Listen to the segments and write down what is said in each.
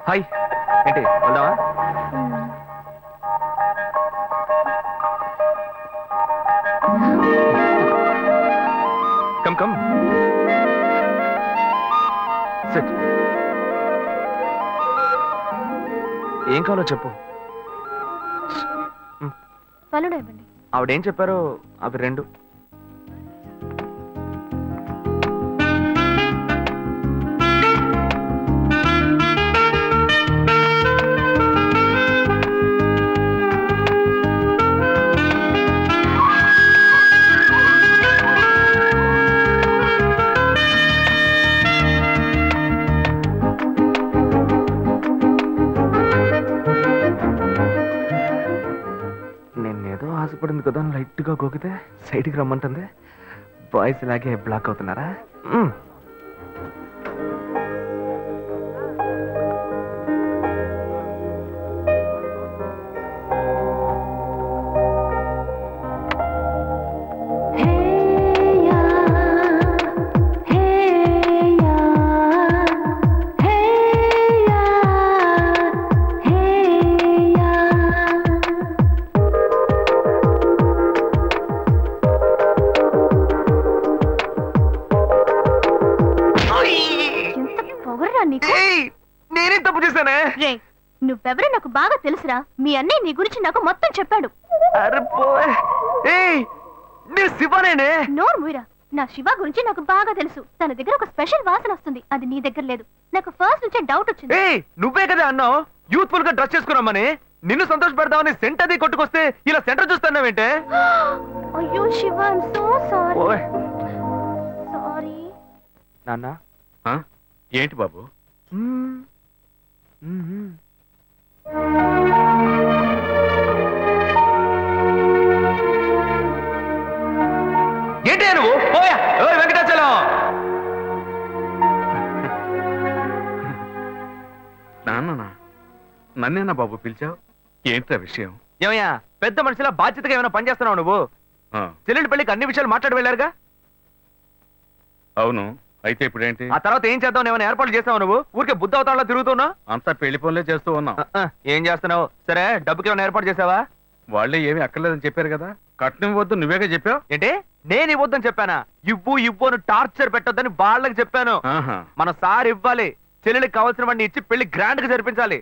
Hi, ఏంటి వెళ్దామా? Come come SIT. ఏం కావాలో చెప్పు. పలుడు ఇవ్వండి. ఆవిడేం చెప్పారో అవి రెండు. ఆశపడింది కదా, లైట్ గా గోకితే సైడ్కి రమ్మంటుంది. బాయ్స్ ఇలాగే బ్లాక్ అవుతున్నారా? నేనే తప్పు చేశానే. నువ్వెవరో నాకు బాగా తెలుసురా. మీ అన్నయ్య నీ గురించి నాకు మొత్తం చెప్పాడు. శివనేనే. నోరు మూయరా. నా శివ గురించి నాకు బాగా తెలుసు. తన దగ్గర ఒక స్పెషల్ వాసన వస్తుంది, అది నీ దగ్గర లేదు. నాకు ఫస్ట్ నుంచే డౌట్ వచ్చింది. నువ్వే కదా అన్నావు యూత్ఫుల్ గా డ్రెస్ చేసుకున్నామని. నిన్ను సంతోష పెడదామని సెంట్ అది కొట్టుకొస్తే ఇలా సెంటర్ చూస్తున్నావేంటే? అయ్యో Shiva, I'm so sorry. Sorry నాన్న. ఏంటి బాబు? ఏంటి నువ్వు? వెంకటాచలం. నాన్న, నన్నేనా బాబు పిలిచావు? ఏంట్రా విషయం? ఏమయ్యా, పెద్ద మనిషిలా బాధ్యతగా ఏమైనా పనిచేస్తున్నావు నువ్వు? చెల్లెలి పెళ్లికి అన్ని విషయాలు మాట్లాడి వెళ్ళారుగా? అవును, అయితే ఇప్పుడేంటి? ఆ తర్వాత ఏం చేద్దాం? ఏమైనా ఏర్పాట్లు చేస్తావు నువ్వు? ఊరికే బుద్ధ అవతారంలో తిరుగుతున్నావు. అంతా పెళ్లి పనులే చేస్తూ ఉన్నాం. ఏం చేస్తున్నావు? సరే, డబ్బుకి ఏమైనా ఏర్పాటు చేసావా? వాళ్ళే ఏమీ అక్కర్లేదని చెప్పారు కదా. కట్నం ఇవ్వద్దు నువ్వేగా చెప్పావు. ఏంటి? నేను ఇవ్వద్దని చెప్పానా? ఇవ్వు ఇవ్వు అని టార్చర్ పెట్టొద్దని వాళ్ళకి చెప్పాను. మన సార్ ఇవ్వాలి. చెల్లెలికి కావాల్సిన వాడిని ఇచ్చి పెళ్లి గ్రాండ్ గా జరిపించాలి.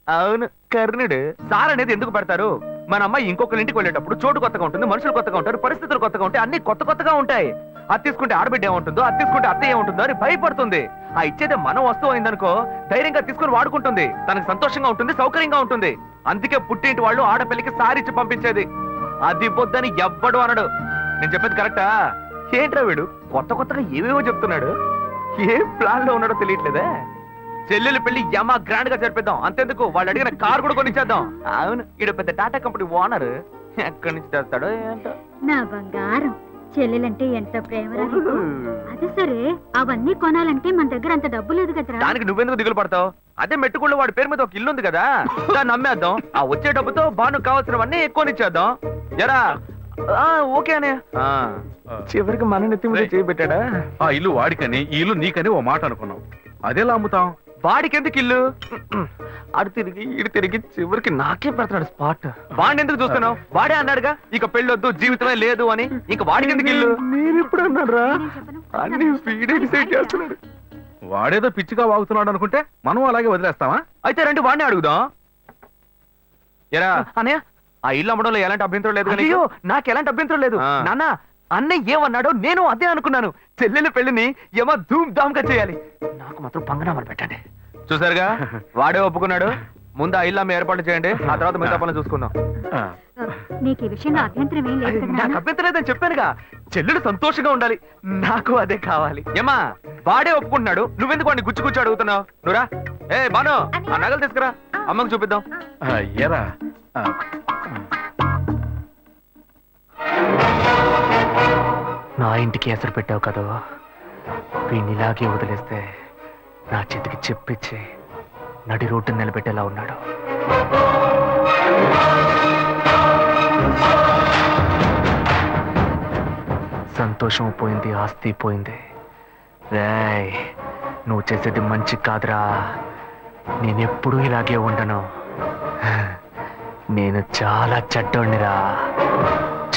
అవును, కర్ణుడు. సార్ అనేది ఎందుకు పెడతారు? మన అమ్మాయి ఇంకొకరి ఇంటికి వెళ్ళేటప్పుడు చోటు కొత్తగా ఉంటుంది, మనుషులు కొత్తగా ఉంటారు, పరిస్థితులు కొత్తగా ఉంటాయి, అన్ని కొత్త కొత్తగా ఉంటాయి. అది తీసుకుంటే ఆడబిడ్డ ఏముంటుందో, అది తీసుకుంటే అత్త ఏముంటుందో అని భయపడుతుంది. ఆ ఇచ్చేదే మనం వస్తువు అయిందనుకో ధైర్యంగా తీసుకుని వాడుకుంటుంది. తనకు సంతోషంగా ఉంటుంది, సౌకర్యంగా ఉంటుంది. అందుకే పుట్టింటి వాళ్ళు ఆడపిల్లకి సారిచ్చి పంపించేది. అది ఇవ్వొద్దని ఎవ్వడు అనడు. నేను చెప్పేది కరెక్టా? ఏంట్రా వీడు కొత్త కొత్తగా ఏవేవో చెప్తున్నాడు. ఏ ప్లాన్ లో ఉన్నాడో తెలియట్లేదే. చెల్లెలు పెళ్లి యమా గ్రాండ్ గా జరిపిద్దాం. అంతెందుకు, వాళ్ళు అడిగిన కార్ కూడా కొనిచ్చేద్దాం. అవును, ఈడ పెద్ద టాటా కంపెనీ ఓనర్. ఎక్కడి నుంచి తెస్తాడో ఏంటో. నా బంగారం, చెల్లెలంటే ఎంత ప్రేమ. అదే సరే, అవన్నీ కొనాలంటే మన దగ్గర అంత డబ్బు లేదు కదా. దానికి నువ్వెందుకు దిగులు పడతావు? అదే మెట్టుకుళ్ళు వాడి పేరు మీద ఒక ఇల్లు ఉంది కదా, దాన్ని అమ్మేద్దాం. ఆ వచ్చే డబ్బుతో బాను కావాల్సినవన్నీ ఎక్కువనిచ్చేద్దాం. ఎరా? ఓకే అనే. చివరికి మన నెత్తి మీద చేయబెట్టాడా? ఆ ఇల్లు వాడికని, ఈ ఇల్లు నీకని ఓ మాట అనుకున్నాం. అదేలా అమ్ముతాం? వాడికి ఎందుకు ఇల్లు? అడు తిరిగి ఇడు తిరిగి చివరికి నాకే పెడతాడు స్పాట్. వాడిని ఎందుకు చూస్తున్నావు? వాడే అన్నాడుగా ఇక పెళ్ళొద్దు, జీవితమే లేదు అని. ఇంక వాడికి ఎందుకు ఇల్లు? నేను ఎప్పుడు అన్నారా? అన్ని వీడే డిసైడ్ చేస్తున్నాడు. వాడేదో పిచ్చిగా వాగుతున్నాడు అనుకుంటే మనం అలాగే వదిలేస్తావా? అయితే రండి వాడిని అడుగుదాం. ఎరా అన్నయ్య, ఆ ఇల్లు అమ్మడంలో ఎలాంటి అభ్యంతరం లేదు. అయ్యో, నాకు ఎలాంటి అభ్యంతరం లేదు నాన్న. అన్నయ్య ఏమన్నాడో నేను అదే అనుకున్నాను. చెల్లెల పెళ్లిని ఏమో ధూమ్ ధామ్ గా చేయాలి. నాకు మాత్రం పంగనామాలు పెట్టండి. చూసారుగా, వాడే ఒప్పుకున్నాడు. ముందు ఆ ఇల్లు అమ్మ ఏర్పాటు చేయండి, ఆ తర్వాత మిగతా పనులు చూసుకుందాం. నీకు ఈ విషయంలో అభ్యంతరం ఏం లేదు కదా? నాకు అభ్యంతరం లేదని చెప్పానుగా. చెల్లెలు సంతోషంగా ఉండాలి, నాకు అదే కావాలి. ఏమా, వాడే ఒప్పుకుంటున్నాడు, నువ్వెందుకు వాడిని గుచ్చి గుచ్చి అడుగుతున్నావు? నువ్వురా. బాను, ఆ నగలు తీసుకురా, అమ్మకు చూపిద్దాం. ఎరా, నా ఇంటికి ఎసరు పెట్టావు కదా, వీడిని ఇలాగే వదిలేస్తే నా చేతికి చెప్పిచ్చి నడి రోడ్డు నిలబెట్టేలా ఉన్నాడు. సంతోషం పోయింది, ఆస్తి పోయింది. రేయ్, నువ్వు చేసేది మంచి కాదురా. నేనెప్పుడూ ఇలాగే ఉండను. నేను చాలా చెడ్డోణ్ణిరా,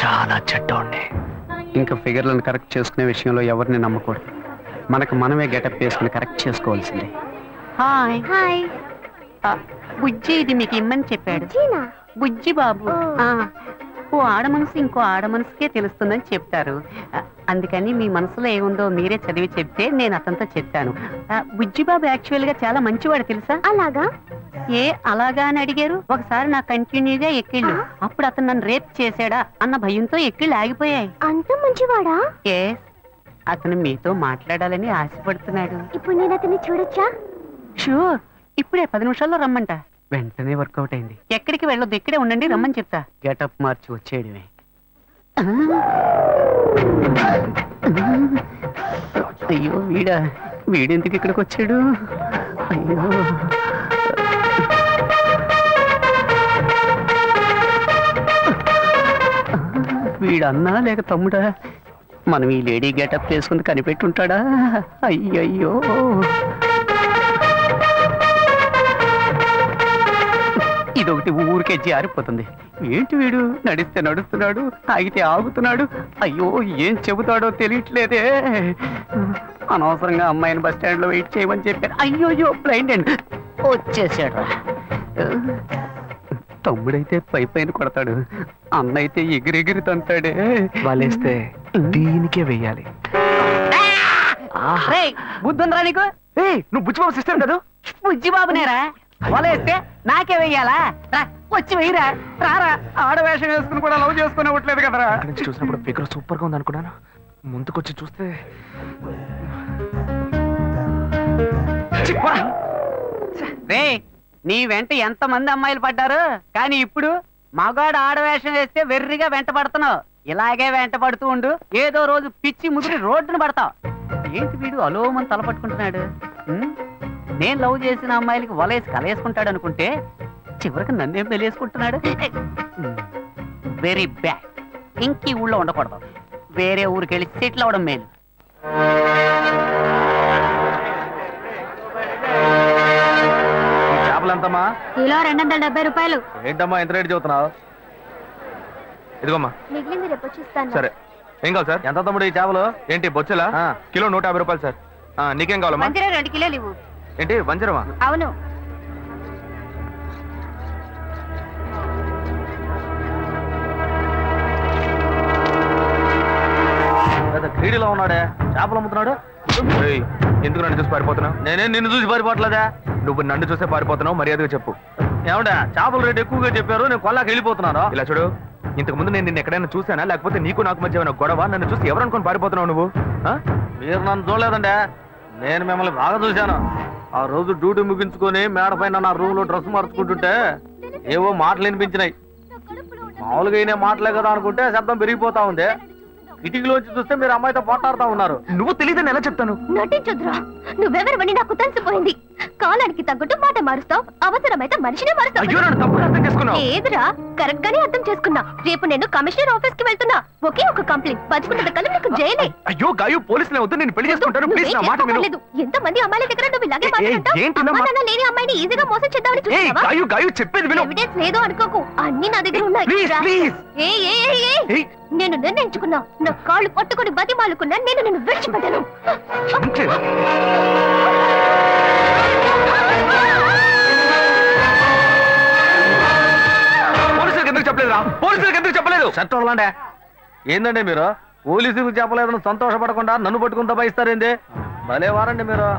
చాలా చెడ్డోణ్ణి. ఇంకా ఫిగర్లను కరెక్ట్ చేసుకునే విషయంలో ఎవరిని నమ్మకూడదు. మనకు మనమే గెటప్ వేసుకుని కరెక్ట్ చేసుకోవాల్సిందే. Hi hi. బుజ్జి ఇది మీకు ఇమ్మని చెప్పాడు. బుజ్జి బాబు. ఓ ఆడ మనసు ఇంకో ఆడ మనసుకే తెలుస్తుందని చెప్తారు. అందుకని మీ మనసులో ఏముందో మీరే చదివి చెప్తే నేను అతనితో చెప్తాను. బుజ్జి బాబు యాక్చువల్ గా చాలా మంచివాడు తెలుసా? అలాగా? ఏ అలాగా అని అడిగారు. ఒకసారి నా కంటిన్యూగా ఎక్కిళ్ళు, అప్పుడు అతను నన్ను రేప్ చేశాడా అన్న భయంతో ఎక్కిళ్ళు ఆగిపోయాయి. అంత మంచివాడా? ఏ అతను మీతో మాట్లాడాలని ఆశపడుతున్నాడు. ఇప్పుడు నేను అతన్ని చూడొచ్చా? షూర్, ఇప్పుడే 10 నిమిషాల్లో రమ్మంట. వెంటనే వర్కౌట్ అయింది. ఎక్కడికి వెళ్ళొద్దు, ఇక్కడే ఉండండి, రమ్మని చెప్తా. గెటప్ మార్చి వచ్చేయడమే. అయ్యో వీడెందుకు ఇక్కడికి వచ్చాడు? అయ్యో వీడన్నా లేక తమ్ముడా? మనం ఈ లేడీ గెటప్ వేసుకుని కనిపెట్టుంటాడా? అయ్యయ్యో ఇదొకటి ఊరికే జారిపోతుంది. ఏంటి వీడు నడిస్తే నడుస్తున్నాడు, ఆగితే ఆగుతున్నాడు. అయ్యో ఏం చెబుతాడో తెలియట్లేదే. అనవసరంగా అమ్మాయిని బస్ స్టాండ్ లో వెయిట్ చేయమని చెప్పారు. అయ్యోయ్యో బ్లైండ్ అండ్ వచ్చేసాడు. తమ్ముడైతే పైన కొడతాడు, అన్న అయితే ఎగిరెగిరి తంటాడే. వాళ్ళేస్తే దీనికే వెయ్యాలి. బుద్ధుందిరా నీకు? నువ్వు బుచ్చిబాబు సిస్టర్ కదా? బుజ్జి బాబునేరా? వలేస్తే నాకే వెయ్యాలా? వచ్చి వెయ్యరా, రారా. ఆడవేషం వేసుకుని కూడా లవ్ చేసుకుని ఇవ్వట్లేదు కదరా. అక్కడి నుంచి చూసినప్పుడు ఫిగర్ సూపర్ గా ఉంది అనుకున్నాను. ముందుకొచ్చి చూస్తే రే, నీ వెంట ఎంత మంది అమ్మాయిలు పడ్డారు, కానీ ఇప్పుడు మగాడు ఆడవేషం వేస్తే వెర్రిగా వెంట పడుతున్నావు. ఇలాగే వెంట పడుతూ ఉండు, ఏదో రోజు పిచ్చి ముదిరి రోడ్డును పడతావు. ఏంటి వీడు అలోమని తలపట్టుకుంటున్నాడు? నేను లవ్ చేసిన అమ్మాయిలకి వలేసి కలేసుకుంటాడు అనుకుంటే చివరికి నన్నేం తెలియసుకుంటున్నాడు. Very bad. ఇంక ఈ ఊళ్ళో ఉండకూడదు, వేరే ఊరికి వెళ్ళి సెటిల్ అవడం మేలు. చేపలంతమ్మా? కిలో 270 రూపాయలు. ఏంటమ్మా ఎంత రేటు చెబుతున్నావు? ఇదిగోమ్మా. మిగిలింది రేపు వచ్చిస్తాను. సరే. ఏం కావాలి సార్? ఎంత తమ్ముడు ఈ చేపలు? ఏంటి బొచ్చెలా? కిలో 150 రూపాయలు సార్. నీకేం కావాలమ్మా? 2 కిలోలు ఇవ్వు. ఏంటి వంజరమా? అవును. క్రీడలో ఉన్నాడే, చేపలు అమ్ముతున్నాడు. ఎందుకు నన్ను చూసి పారిపోతున్నావు? నేనే నిన్ను చూసి పారిపోవట్లేదా? నువ్వు నన్ను చూసే పారిపోతున్నావు, మర్యాదగా చెప్పు. ఏమంటా చేపల రేటు ఎక్కువగా చెప్పారు, నేను కొల్లాకి వెళ్ళిపోతున్నాను. ఇలా చూడు, ఇంతకు ముందు నేను నిన్ను ఎక్కడైనా చూసానా, లేకపోతే నీకు నాకు మధ్య ఏమైనా గొడవ? నన్ను చూసి ఎవరు అనుకుని పారిపోతున్నావు నువ్వు? మీరు నన్ను చూడలేదండి, నేను మిమ్మల్ని బాగా చూశాను. ఆ రోజు డ్యూటీ ముగించుకొని మేడ పైన నా రూమ్ లో డ్రెస్ మార్చుకుంటుంటే ఏవో మాటలు వినిపించినాయి. మామూలుగా అయినా మాటలే కదా అనుకుంటే శబ్దం పెరిగిపోతా ఉంది. కిటికీలోంచి చూస్తే మీరు అమ్మాయితో పోట్లాడుతూ ఉన్నారు. నువ్వు తెలియదని ఎలా చెప్తాను? నటించొద్దురా, నువ్వెవరివని నాకు తెలిసిపోయింది. కాలానికి తగ్గట్టు మాట మారుస్తావు, అవసరమైతే మనిషినే మారుస్తావు. అయ్యో, నన్ను తప్పుగా అర్థం చేసుకున్నావు. లేదురా, కరెక్ట్ గానే అర్థం చేసుకున్నా. రేపు నేను కమిషనర్ ఆఫీస్ కి వెళ్తున్నా. ఒకే ఒక కంప్లైంట్, బతుకున్నంత కాలం నీకు జైలే. అయ్యో గాయు, పోలీసులే వద్దు, నేను పెళ్లి చేసుకుంటాను. ప్లీజ్ నా మాట విను. ఎంత మంది అమ్మాయిల దగ్గర నువ్వు ఇలాగే మాట్లాడతావు? ఏంటి అమ్మా నాన్న లేని అమ్మాయిని ఈజీగా మోసం చేద్దామని చూస్తున్నావా? గాయు గాయు చెప్పేది విను. ఎవిడెన్స్ లేదు అనుకోకు, అన్ని నా దగ్గర ఉన్నాయి. Please please. నేను నిర్ణయించుకున్నా, నా కాళ్ళు పట్టుకుని బతిమాలుకున్నా, నేను నిన్ను విడిచిపెట్టాను. పోలీసులకు ఎందుకు చెప్పలేదురా? పోలీసులకు ఎందుకు చెప్పలేదు? చట్టంలాండే ఏందండి మీరు? పోలీసులకు చెప్పలేదని సంతోషపడకుండా నన్ను పట్టుకుని దబాయిస్తారేంది? భలే వారండి మీరు.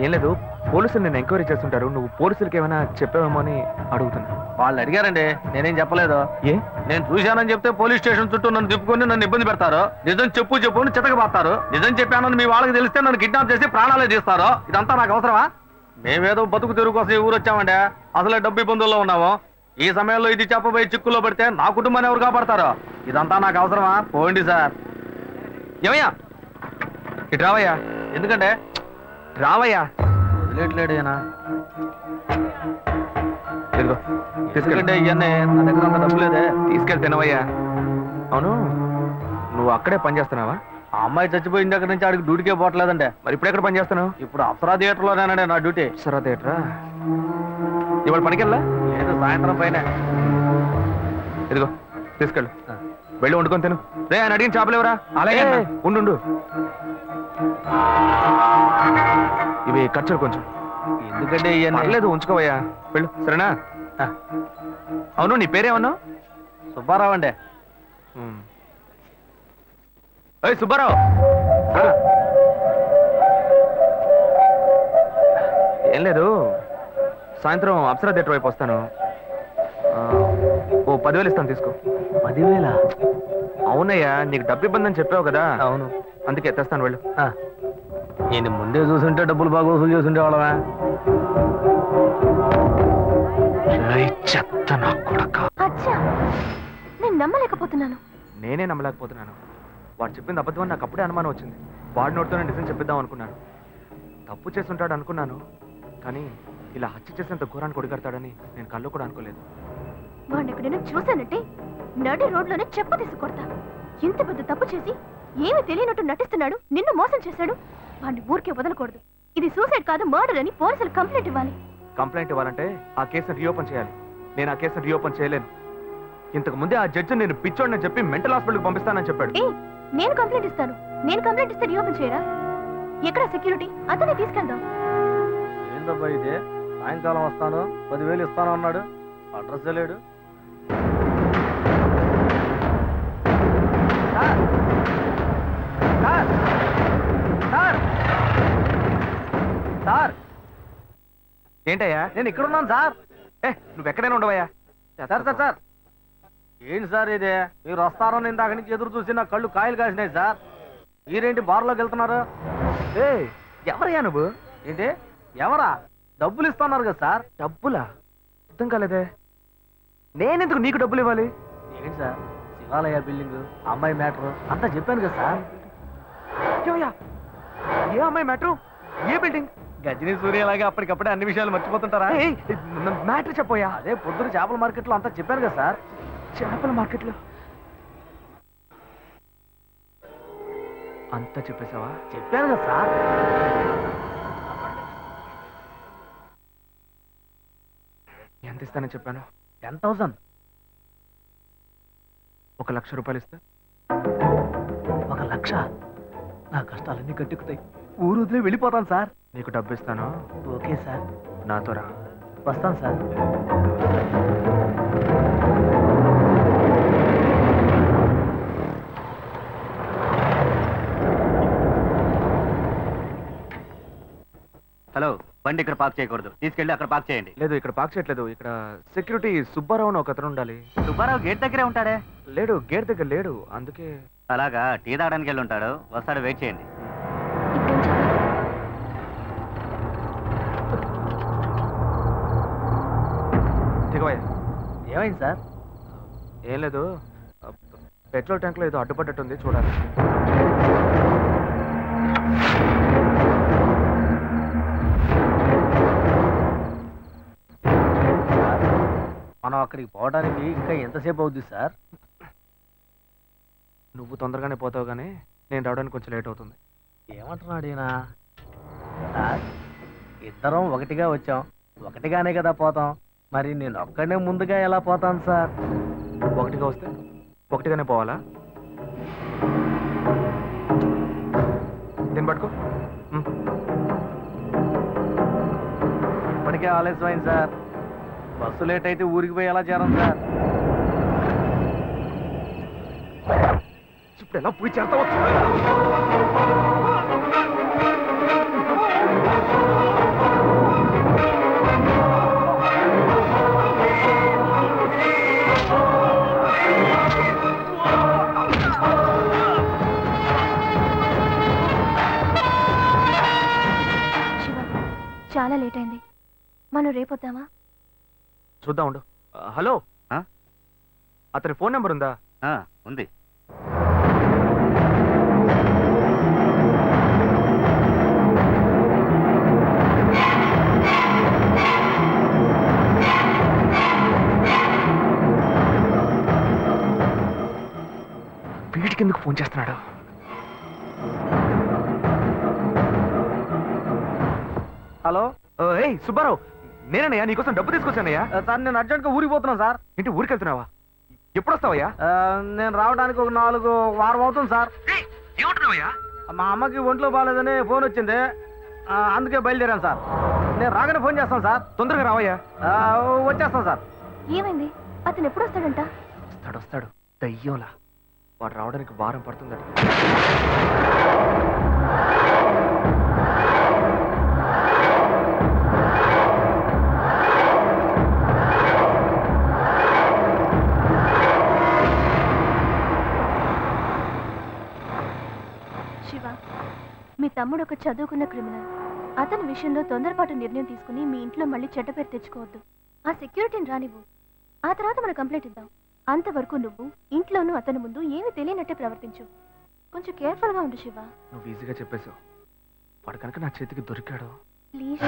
ఏం లేదు, పోలీసులు నేను ఎంక్వైరీ చేస్తుంటారు. నువ్వు పోలీసులకి ఏమైనా చెప్పావేమో అని అడుగుతున్నా. వాళ్ళు అడిగారండి, నేనేం చెప్పలేదు. ఏ? నేను చూశానని చెప్తే పోలీస్ స్టేషన్ చుట్టూ నన్ను తిప్పుకొని నన్ను ఇబ్బంది పెడతారు. నిజం చెప్పు చెప్పు అని చితకబాస్తారు. నిజం చెప్పానని మీ వాళ్ళకి తెలిస్తే నన్ను కిడ్నాప్ చేసి ప్రాణాలే తీస్తారు. ఇదంతా నాకు అవసరమా? మేమేదో బతుకు తెరుగు కోసం ఈ ఊరు వచ్చామండి, అసలే డబ్బు ఇబ్బందుల్లో ఉన్నాము. ఈ సమయంలో ఇది చెప్పబోయి చిక్కుల్లో పడితే నా కుటుంబాన్ని ఎవరు కాపాడతారో? ఇదంతా నాకు అవసరమా? పోండి సార్. ఏమయ్యా ఇటు రావయ్యా. ఎందుకంటే రావయ్యా. వదిలేట్లేడు ఈయన. తీసుకెళ్ళండి, ఇవన్నీ నా దగ్గర అంత డబ్బు లేదే. తీసుకెళ్ళి తినవయ్యా. అవును, నువ్వు అక్కడే పని చేస్తున్నావా? ఆ అమ్మాయి చచ్చిపోయిన దగ్గర నుంచి ఆడికి డ్యూటీకే పోవట్లేదంటే. మరి ఇప్పుడు ఎక్కడ పని చేస్తాను? ఇప్పుడు అప్సరా థియేటర్లోనేనండి నా డ్యూటీ. అప్సరా థియేటరా? ఇవాళ పనికెళ్ళా? లేదు, సాయంత్రం పైన. ఇదిగో తీసుకెళ్ళు, వెళ్ళి వండుకొని తిను. రే ఆయన అడిగిన చేపలేవరా? అలాగే ఉండు. ఇవి ఖర్చులు కొంచెం. ఎందుకంటే పర్లేదు, ఉంచుకోవయ్యా. వెళ్ళు, సరేనా? అవును, నీ పేరేమన్నావు? సుబ్బారావు అండి. సుబ్బారావు, ఏం లేదు, సాయంత్రం అప్సరా థియేటర్ వైపు వస్తాను. ఓ 10,000 ఇస్తాను, తీసుకో. 10,000? అవునయ్యా, నీకు డబ్బు ఇబ్బంది అని చెప్పావు కదా. అవును, అందుకే తెస్తాను, వెళ్ళు. నేను ముందే చూసుంటే డబ్బులు బాగా వసూలు చేసుంటే వాళ్ళవా. చెత్త నా కొడక. నేను నమ్మలేకపోతున్నాను. నేనే నమ్మలేకపోతున్నాను. వాడు చెప్పింది అబద్ధం అని నాకు అప్పుడే అనుమానం వచ్చింది. వాడి నోటితోనే నిజం చెప్పిద్దాం అనుకున్నాను. తప్పు చేస్తుంటాడు అనుకున్నాను, కానీ ఇలా హత్య చేసేంత ఘోరాన్ని కొడిగడతాడని నేను కళ్ళు కూడా అనుకోలేదు. వాడిని ఎక్కడైనా చూశానంటే నడి రోడ్లోనే చెప్ప తీసుకొడతా. ఇంత పెద్ద తప్పు చేసి ఏమీ తెలియనట్టు నటిస్తున్నాడు, నిన్ను మోసం చేశాడు. వాడిని ఊరికే వదలకూడదు. ఇది సూసైడ్ కాదు, మర్డర్ అని పోలీసులు కంప్లైంట్ ఇవ్వాలి. కంప్లైంట్ ఇవ్వాలంటే ఆ కేసును రీఓపెన్ చేయాలి. నేను ఆ కేసును రీఓపెన్ చేయలేను. ఇంతకు ముందే ఆ జడ్జి నేను పిచ్చోడిని చెప్పి మెంటల్ హాస్పిటల్కి పంపిస్తానని చెప్పాడు. నేను కంప్లైంట్ ఇస్తాను. నేను కంప్లైంట్ ఇస్తే రీఓపెన్ చేయరా? ఎక్కడ సెక్యూరిటీ? అతనే తీసుకెళ్దాం. ఏందబ్బా ఇదే, సాయంకాలం వస్తాను 10,000 ఇస్తాను అన్నాడు, అడ్రస్ లేడు. సార్, ఏంటయ్యా? నేను ఇక్కడ ఉన్నాను సార్. నువ్వు ఎక్కడైనా ఉండవయ్యా. సార్ ఏంటి సార్ ఇదే? మీరు వస్తారని ఇందాక నుంచి ఎదురు చూసి నా కళ్ళు కాయలు కాసినాయి సార్. మీరేంటి బార్లోకి వెళ్తున్నారు? ఎవరయ్యా నువ్వు? ఏంటి ఎవరా? డబ్బులు ఇస్తున్నారు కదా సార్. డబ్బులా? అర్థం కాలేదే. నేనెందుకు నీకు డబ్బులు ఇవ్వాలి? ఏంటి సార్, శివాలయ బిల్డింగ్, అమ్మాయి మ్యాటర్ అంతా చెప్పాను కదా సార్. ఏ అమ్మాయి మ్యాటర్? ఏ బిల్డింగ్? గజనీ సూర్యలాగా అప్పటికప్పుడే అన్ని విషయాలు మర్చిపోతుంటారా? మ్యాటర్ చెప్పోయా. అదే పొద్దున చేపల మార్కెట్లో అంతా చెప్పాను కదా సార్. చేపల మార్కెట్లో అంతా చెప్పేశావా? చెప్పాను కదా సార్. ఎంత ఇస్తానని చెప్పాను? 10,000. 1,00,000 రూపాయలు ఇస్తా. 1,00,000? నా కష్టాలన్నీ గట్టెక్కుతాయి. ఊరు వదిలే వెళ్ళిపోతాను సార్. నీకు డబ్బు ఇస్తాను. Okay sir. నాతో రా. వస్తాను సార్. హలో, బండి ఇక్కడ పార్క్ చేయకూడదు, తీసుకెళ్ళి అక్కడ పార్క్ చేయండి. లేదు, ఇక్కడ పార్క్ చేయట్లేదు. ఇక్కడ సెక్యూరిటీ సుబ్బారావు అని ఒక అతను ఉండాలి. సుబ్బారావు గేట్ దగ్గరే ఉంటాడే. లేడు, గేట్ దగ్గర లేడు, అందుకే. అలాగా, టీ తాగడానికి వెళ్ళి ఉంటాడు, వస్తాడు, వెయిట్ చేయండి. దిగవయ్యా. ఏమైంది సార్? ఏం లేదు, పెట్రోల్ ట్యాంక్లో ఏదో అడ్డుపడ్డట్టుంది, చూడాలి. మనం అక్కడికి పోవడానికి ఇంకా ఎంతసేపు అవుద్ది సార్? నువ్వు తొందరగానే పోతావు, కానీ నేను రావడానికి కొంచెం లేట్ అవుతుంది. ఏమంటున్నాడు ఈయన? సార్, ఇద్దరం ఒకటిగా వచ్చాం, ఒకటిగానే కదా పోతాం. మరి నేను ఒక్కడనే ముందుగా ఎలా పోతాను సార్? ఒకటిగా వస్తే ఒకటిగానే పోవాలా? దీన్ని పట్టుకో. ఇప్పటికే ఆలస్యమైంది సార్. బస్సు లేట్ అయితే ఊరికి పోయి ఎలా చేరం సార్? ఇప్పుడు ఎలా పోయి చేరతావు? చాలా లేట్ అయింది, మనం రేపొద్దామా? చూద్దాం, ఉండు. హలో, అతని ఫోన్ నెంబర్ ఉందా? ఉంది. వీడికి ఎందుకు ఫోన్ చేస్తున్నాడు? హలో ఏయ్ సుబ్బారావు, నేనయ్యా నీకోసం డబ్బు తీసుకొచ్చానయ్యా. సార్ నేను అర్జెంట్ గా ఊరికి పోతున్నాను సార్. ఇంటి ఊరికి వెళ్తున్నావా? ఎప్పుడు వస్తావయ్యా? నేను రావడానికి ఒక 4 వారం అవుతుంది సార్. ఏమంటున్నావయ్యా? మా అమ్మకి ఒంట్లో బాగాలేదని ఫోన్ వచ్చింది, అందుకే బయలుదేరాను సార్. నేను రాగానే ఫోన్ చేస్తాను సార్. తొందరగా రావయ్యా. వచ్చేస్తాను సార్. ఏమైంది? అతను ఎప్పుడు వస్తాడంట? వస్తాడు దయ్యంలా. వాడు రావడానికి వారం పడుతుందట. శివ, మీ తమ్ముడు ఒక చదువుకున్న క్రిమినల్. అతని విషయంలో తొందరపాటు నిర్ణయం తీసుకుని మీ ఇంట్లో మళ్ళీ చెడ్డ పేరు తెచ్చుకోవద్దు. ఆ సెక్యూరిటీని రానివ్వు, ఆ తర్వాత మనం కంప్లైంట్ ఇద్దాం. అంతవరకు నువ్వు ఇంట్లోనూ అతని ముందు ఏమీ తెలియనట్టే ప్రవర్తించు. కొంచెం కేర్ఫుల్ గా ఉండు శివ. నువ్వు ఈజీగా చెప్పేశావు. వాడు కనుక నా చేతికి దొరికాడు. ప్లీజ్